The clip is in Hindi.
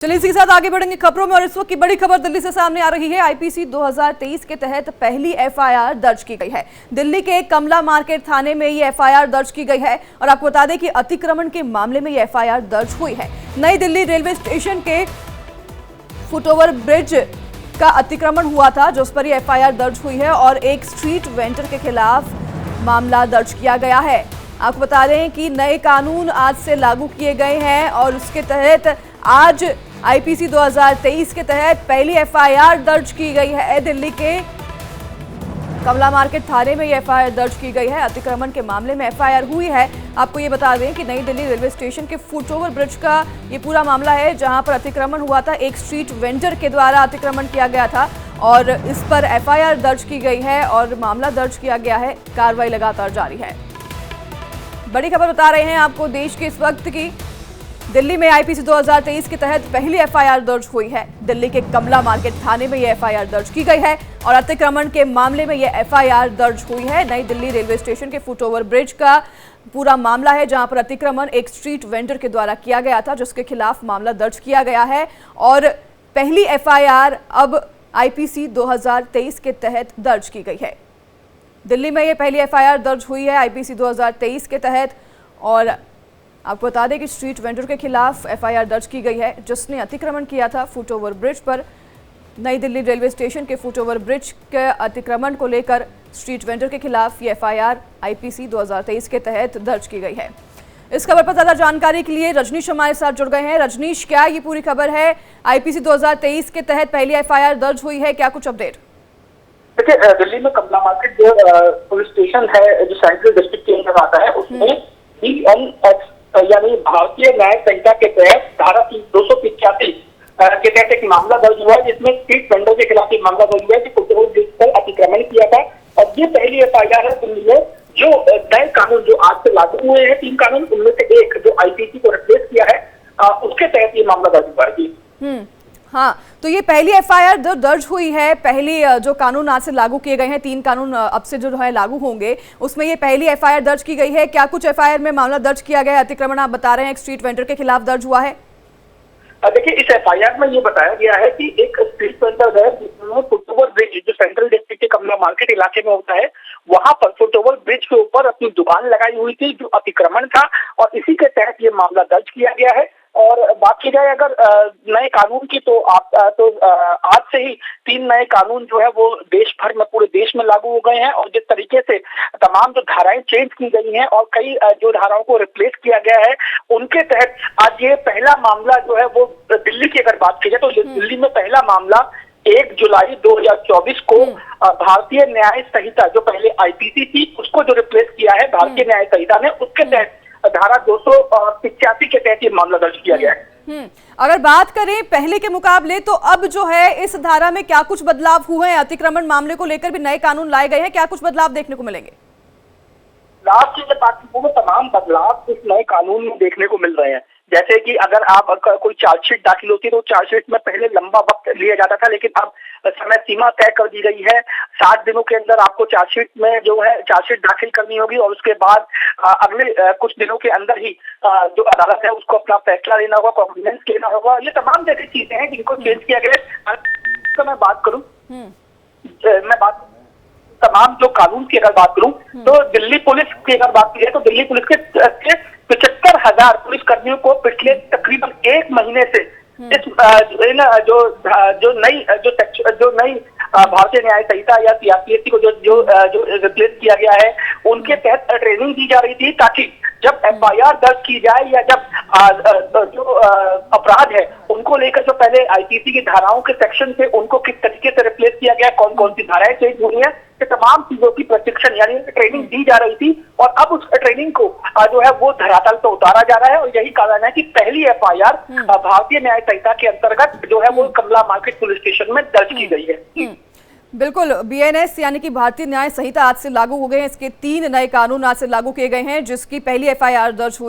चलिए इसी के साथ आगे बढ़ेंगे खबरों में। और इस वक्त की बड़ी खबर दिल्ली से सामने आ रही है। आईपीसी 2023 के तहत पहली एफआईआर दर्ज की गई है। दिल्ली के कमला मार्केट थाने में ये एफआईआर दर्ज की गई है। और आपको बता दें कि अतिक्रमण के मामले में ये एफआईआर दर्ज हुई है। नई दिल्ली रेलवे स्टेशन के फुटओवर ब्रिज का अतिक्रमण हुआ था, जिस पर यह एफआईआर दर्ज हुई है और एक स्ट्रीट वेंडर के खिलाफ मामला दर्ज किया गया है। आपको बता दें कि नए कानून आज से लागू किए गए हैं और उसके तहत आज आईपीसी 2023 के तहत पहली एफआईआर दर्ज की गई है। दिल्ली के कमला मार्केट थाने में ये एफआईआर दर्ज की गई है। अतिक्रमण के मामले में एफआईआर हुई है। आपको ये बता दें कि नई दिल्ली रेलवे स्टेशन के फुटओवर ब्रिज का ये पूरा मामला है, जहां पर अतिक्रमण हुआ था। एक स्ट्रीट वेंडर के द्वारा अतिक्रमण किया गया था और इस पर एफआईआर दर्ज की गई है और मामला दर्ज किया गया है। कार्रवाई लगातार जारी है। बड़ी खबर बता रहे हैं आपको देश के इस वक्त की। दिल्ली में आईपीसी 2023 के तहत पहली एफआईआर दर्ज हुई है। दिल्ली के कमला मार्केट थाने में यह एफआईआर दर्ज की गई है और अतिक्रमण के मामले में यह एफआईआर दर्ज हुई है। नई दिल्ली रेलवे स्टेशन के फुटओवर ब्रिज का पूरा मामला है, जहां पर अतिक्रमण एक स्ट्रीट वेंडर के द्वारा किया गया था, जिसके खिलाफ मामला दर्ज किया गया है। और पहली एफआईआर अब आईपीसी 2023 के तहत दर्ज की गई है। दिल्ली में यह पहली एफआईआर दर्ज हुई है आईपीसी 2023 के तहत। और आपको बता दें कि स्ट्रीट वेंडर के खिलाफ एफआईआर दर्ज की गई है, जिसने अतिक्रमण किया था फुटओवर ब्रिज पर। नई दिल्ली रेलवे स्टेशन के फुटओवर ब्रिज के अतिक्रमण को लेकर स्ट्रीट वेंडर के खिलाफ ये एफआईआर आईपीसी 2023 के तहत दर्ज की गई है। इस खबर पर ज्यादा जानकारी के लिए रजनीश हमारे साथ जुड़ गए हैं। रजनीश, क्या ये पूरी खबर है? आईपीसी 2023 के तहत पहली एफआईआर दर्ज हुई है, क्या कुछ अपडेट? देखिए, दिल्ली में कमला मार्केट जो पुलिस स्टेशन है, जो सेंट्रल डिस्ट्रिक्ट के अंदर आता है, उसमें BNX यानी भारतीय न्याय संहिता के तहत धारा 285 के तहत एक मामला दर्ज हुआ है, जिसमें स्ट्रीट वेंडर के खिलाफ एक मामला दर्ज हुआ है कि फुटओवर ब्रिज पर अतिक्रमण किया था। और ये पहली एफआईआर है दिल्ली में। जो नए कानून जो आज से लागू हुए हैं, 3 कानून, उनमें से एक जो आईपीसी को रिप्लेस किया है, उसके तहत ये मामला दर्ज हुआ है। हाँ, तो ये पहली एफआईआर दर्ज हुई है। पहली जो कानून आज से लागू किए गए हैं, 3 कानून अब से जो है लागू होंगे, उसमें ये पहली एफआईआर दर्ज की गई है। क्या कुछ एफआईआर में मामला दर्ज किया गया है? अतिक्रमण आप बता रहे हैं एक स्ट्रीट वेंडर के खिलाफ दर्ज हुआ है। देखिए, इस एफआईआर में ये बताया गया है कि एक स्ट्रीट वेंडर है, जिसमें फुटओवर ब्रिज जो सेंट्रल डिस्ट्रिक्ट के कमला मार्केट इलाके में होता है, वहां पर फुटओवर ब्रिज के ऊपर अपनी दुकान लगाई हुई थी, जो अतिक्रमण था, और इसी के तहत ये मामला दर्ज किया गया है। और बात की जाए अगर नए कानून की, तो आज से ही 3 नए कानून जो है वो देश भर में, पूरे देश में लागू हो गए हैं। और जिस तरीके से तमाम जो धाराएं चेंज की गई हैं और कई जो धाराओं को रिप्लेस किया गया है, उनके तहत आज ये पहला मामला जो है वो दिल्ली की अगर बात की जाए, तो दिल्ली में पहला मामला 1 जुलाई 2024 को भारतीय न्याय संहिता, जो पहले आईपीसी थी, उसको जो रिप्लेस किया है भारतीय न्याय संहिता ने, उसके तहत धारा 285 के तहत ये मामला दर्ज किया गया है। अगर बात करें पहले के मुकाबले, तो अब जो है इस धारा में क्या कुछ बदलाव हुए हैं? अतिक्रमण मामले को लेकर भी नए कानून लाए गए हैं, क्या कुछ बदलाव देखने को मिलेंगे? लाभ की बात की, तमाम बदलाव इस नए कानून में देखने को मिल रहे हैं। जैसे कि अगर आप कोई चार्जशीट दाखिल होती है, तो चार्जशीट में पहले लंबा वक्त लिया जाता था, लेकिन अब समय सीमा तय कर दी गई है। 60 दिनों के अंदर आपको चार्जशीट में जो है चार्जशीट दाखिल करनी होगी और उसके बाद अगले कुछ दिनों के अंदर ही जो अदालत है उसको अपना फैसला लेना होगा, कॉग्निजेंस लेना होगा। ये तमाम जैसी चीजें हैं जिनको चेंज किया गया है। मैं बात करूँ, तमाम जो कानून की अगर बात करूं, तो दिल्ली पुलिस की अगर बात की जाए, तो दिल्ली पुलिस के 75,000 पुलिस कर्मियों को पिछले तकरीबन 1 महीने से इस जो नई भारतीय न्याय संहिता या सीआरपीसी को जो रिप्लेस किया गया है, उनके तहत ट्रेनिंग दी जा रही थी, ताकि जब एफआईआर दर्ज की जाए या जब जो अपराध है उनको लेकर जो पहले आईपीसी की धाराओं के सेक्शन थे, उनको किस तरीके से रिप्लेस किया गया, कौन कौन सी धाराएं चेंज हुई है, तमाम चीजों की प्रशिक्षण यानी ट्रेनिंग दी जा रही थी। और अब उस ट्रेनिंग को जो है वो धरातल पर उतारा जा रहा है। और यही कारण है कि पहली एफआईआर भारतीय न्याय संहिता के अंतर्गत जो है वो कमला मार्केट पुलिस स्टेशन में दर्ज की गई है। बिल्कुल, BNS यानी कि भारतीय न्याय संहिता आज से लागू हो गए हैं। इसके 3 नए कानून आज से लागू किए गए हैं, जिसकी पहली एफआईआर दर्ज हुई।